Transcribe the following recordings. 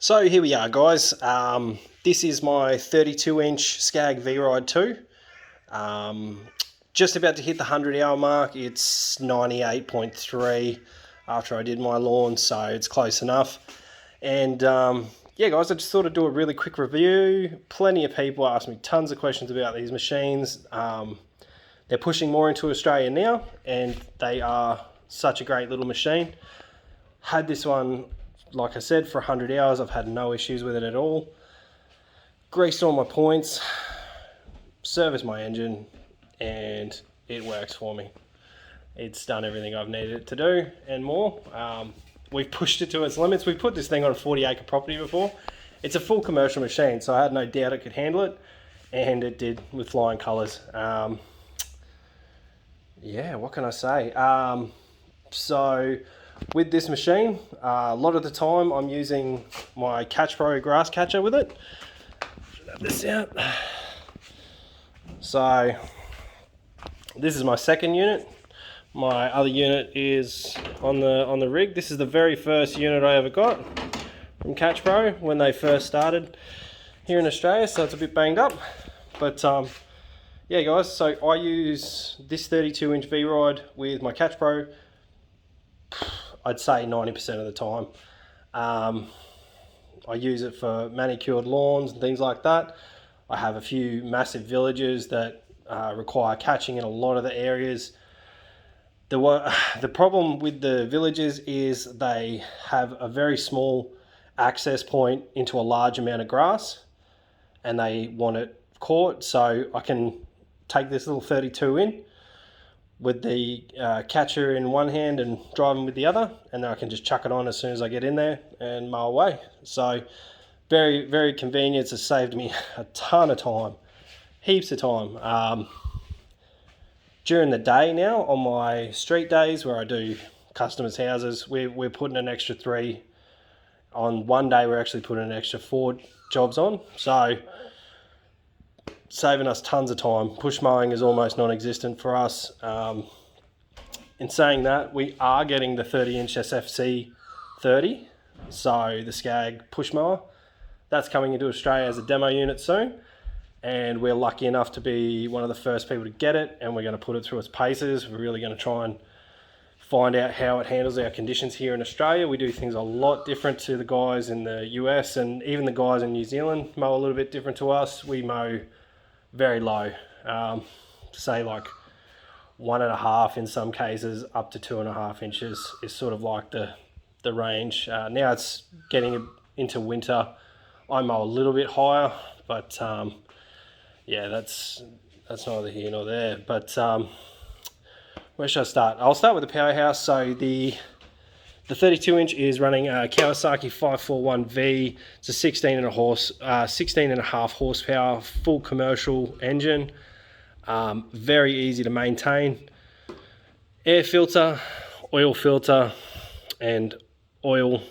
So here we are, guys. This is my 32-inch Scag Vride 2. Just about to hit the 100-hour mark. It's 98.3 after I did my lawn, so it's close enough. And yeah, guys, I just thought I'd do a really quick review. Plenty of people ask me tons of questions about these machines. They're pushing more into Australia now, and they are such a great little machine. Had this one, like I said, for 100 hours. I've had no issues with it at all. Greased all my points, serviced my engine, and it works for me. It's done everything I've needed it to do and more. We've pushed it to its limits. We've put this thing on a 40-acre property before. It's a full commercial machine, so I had no doubt it could handle it, and it did with flying colours. Yeah, what can I say? So with this machine, a lot of the time I'm using my Catch Pro grass catcher with it. Have this out. So this is my second unit. My other unit is on the rig. This is the very first unit I ever got from Catch Pro when they first started here in Australia, so it's a bit banged up. But yeah, guys, so I use this 32-inch V-Ride with my Catch Pro, I'd say 90% of the time. I use it for manicured lawns and things like that. I have a few massive villages that require catching in a lot of the areas. The problem with the villages is they have a very small access point into a large amount of grass, and they want it caught. So I can take this little 32 in with the catcher in one hand and driving with the other, and then I can just chuck it on as soon as I get in there and mow away. So very, very convenient. It's saved me a ton of time, heaps of time. During the day now, on my street days where I do customers' houses, we're putting an extra 3. On one day, we're actually putting an extra 4 jobs on. So saving us tons of time. Push mowing is almost non-existent for us. In saying that, we are getting the 30-inch SFC 30, so the Scag push mower. That's coming into Australia as a demo unit soon, and we're lucky enough to be one of the first people to get it, and we're going to put it through its paces. We're really going to try and find out how it handles our conditions here in Australia. We do things a lot different to the guys in the US, and even the guys in New Zealand mow a little bit different to us. We mow very low, say like 1.5 in some cases, up to 2.5 inches is sort of like the range. Now it's getting into winter. I mow a little bit higher, but yeah, that's neither here nor there. But where should I start? I'll start with the powerhouse. So the 32-inch is running a Kawasaki 541V. It's a 16.5 horsepower, full commercial engine. Very easy to maintain. Air filter, oil filter, and oil.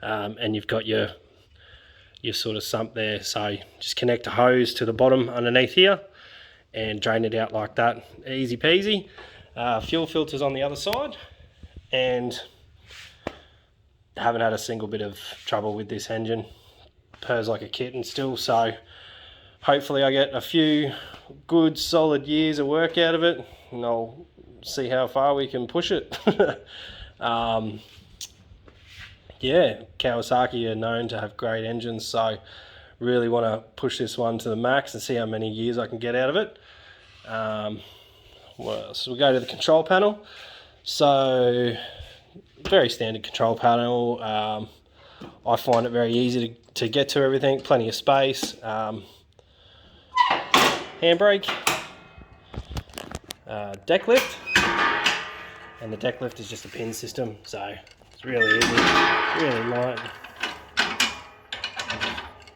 And you've got your sort of sump there. So just connect a hose to the bottom underneath here and drain it out like that. Easy peasy. Fuel filters on the other side, and haven't had a single bit of trouble with this engine. Purrs like a kitten still, so hopefully I get a few good solid years of work out of it, and I'll see how far we can push it. Yeah, Kawasaki are known to have great engines, so really want to push this one to the max and see how many years I can get out of it. Well, so we'll go to the control panel. So very standard control panel. I find it very easy to get to everything, plenty of space. Handbrake, deck lift, and the deck lift is just a pin system, so it's really easy, really light.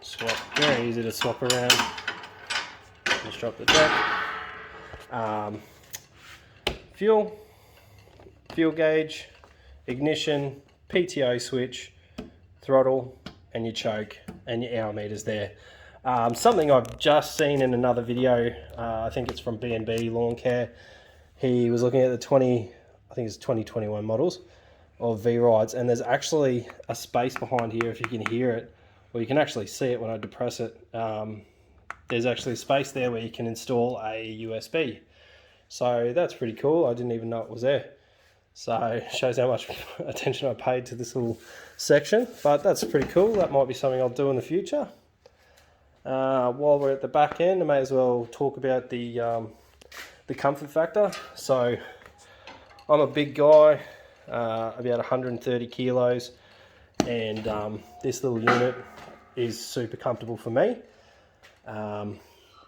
Swap, very easy to swap around. Just drop the deck. Fuel gauge, ignition, PTO switch, throttle, and your choke, and your hour meters there. Something I've just seen in another video, I think it's from B&B Lawn Care. He was looking at the 2021 models of V-Rides, and there's actually a space behind here, if you can hear it, well, you can actually see it when I depress it. There's actually a space there where you can install a USB. So that's pretty cool. I didn't even know it was there. So it shows how much attention I paid to this little section, but that's pretty cool. That might be something I'll do in the future. While we're at the back end, I may as well talk about the comfort factor. So I'm a big guy, about 130 kilos, and this little unit is super comfortable for me.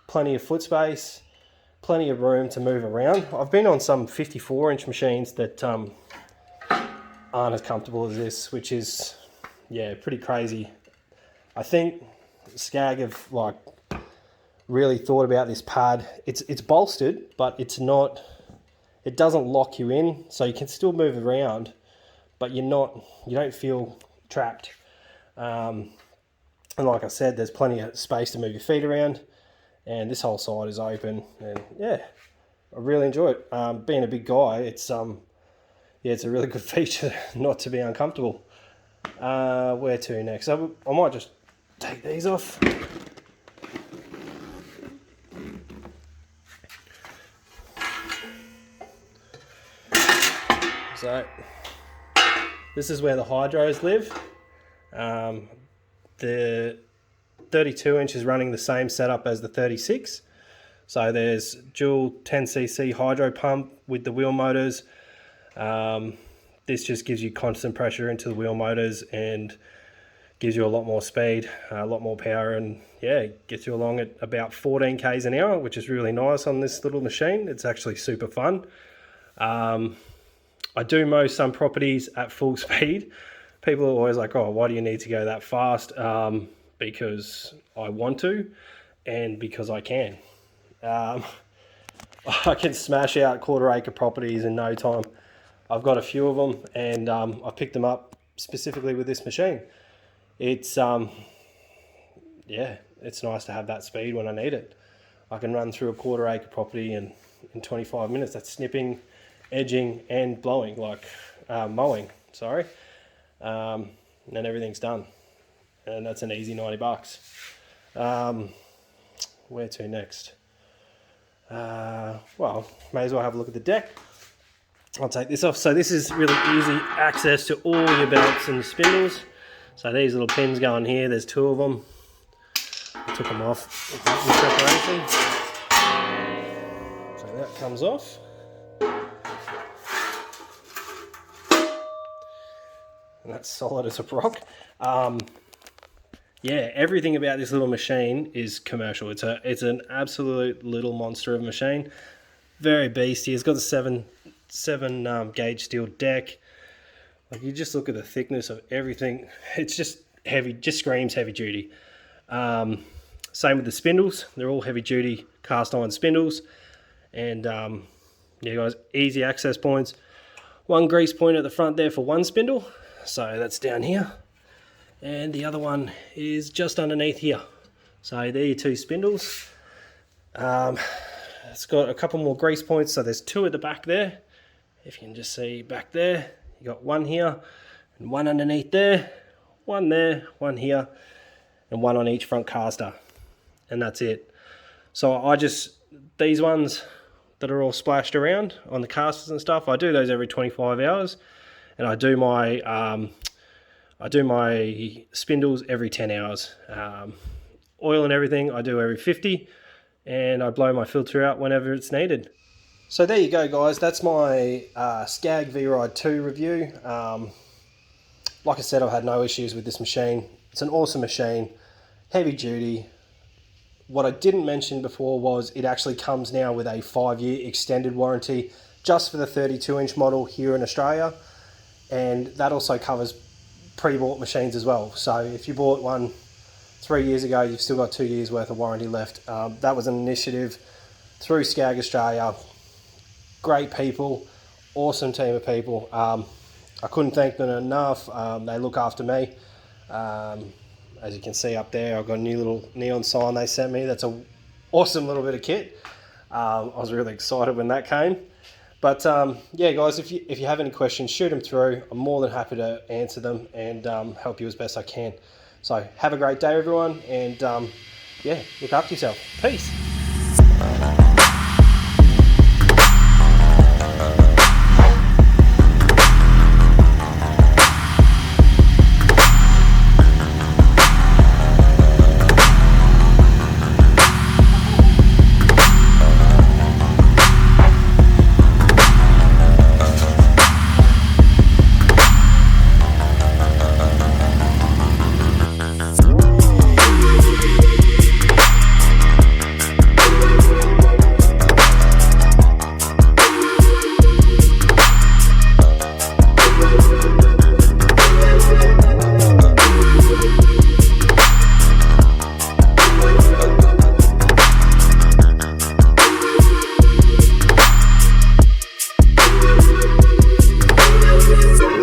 Plenty of foot space, plenty of room to move around. I've been on some 54-inch machines that aren't as comfortable as this, which is, yeah, pretty crazy. I think Scag have like really thought about this pad. It's bolstered, but it's not. It doesn't lock you in, so you can still move around, but you don't feel trapped. And like I said, there's plenty of space to move your feet around. And this whole side is open, and yeah, I really enjoy it. Being a big guy, it's a really good feature not to be uncomfortable. Where to next? I might just take these off. So this is where the hydros live. The 32 inch is running the same setup as the 36. So there's dual 10cc hydro pump with the wheel motors. This just gives you constant pressure into the wheel motors and gives you a lot more speed, a lot more power, and yeah, gets you along at about 14 k's an hour, which is really nice on this little machine. It's actually super fun. I do mow some properties at full speed. People are always like, oh, why do you need to go that fast? Because I want to, and because I can. I can smash out quarter-acre properties in no time. I've got a few of them, and I picked them up specifically with this machine. It's it's nice to have that speed when I need it. I can run through a quarter-acre property in 25 minutes. That's snipping, edging, and blowing, mowing. Sorry, and then everything's done. And that's an easy $90. Where to next? Well, may as well have a look at the deck. I'll take this off. So this is really easy access to all your belts and spindles. So these little pins go in here. There's 2 of them. I took them off in preparation. So that comes off. And that's solid as a rock. Yeah, everything about this little machine is commercial. It's an absolute little monster of a machine. Very beasty. It's got the 7 gauge steel deck. Like, you just look at the thickness of everything. It's just heavy. Just screams heavy duty. Same with the spindles. They're all heavy duty cast iron spindles. And yeah, guys, easy access points. 1 grease point at the front there for 1 spindle. So that's down here. And the other one is just underneath here. So there are your 2 spindles. It's got a couple more grease points. So there's 2 at the back there. If you can just see back there, you got 1 here and 1 underneath there, 1 there, 1 here, and 1 on each front caster. And that's it. So these ones that are all splashed around on the casters and stuff, I do those every 25 hours. And I do my spindles every 10 hours. Oil and everything I do every 50, and I blow my filter out whenever it's needed. So there you go, guys. That's my Scag Vride 2 review. Like I said, I've had no issues with this machine. It's an awesome machine, heavy duty. What I didn't mention before was it actually comes now with a 5-year extended warranty just for the 32-inch model here in Australia. And that also covers pre-bought machines as well. So if you bought one 3 years ago, you've still got 2 years worth of warranty left. That was an initiative through Scag Australia. Great people, awesome team of people. I couldn't thank them enough. They look after me. As you can see up there, I've got a new little neon sign they sent me. That's an awesome little bit of kit. I was really excited when that came. But yeah, guys, if you have any questions, shoot them through. I'm more than happy to answer them and help you as best I can. So have a great day, everyone, and yeah, look after yourself. Peace.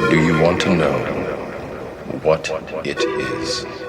Do you want to know what it is?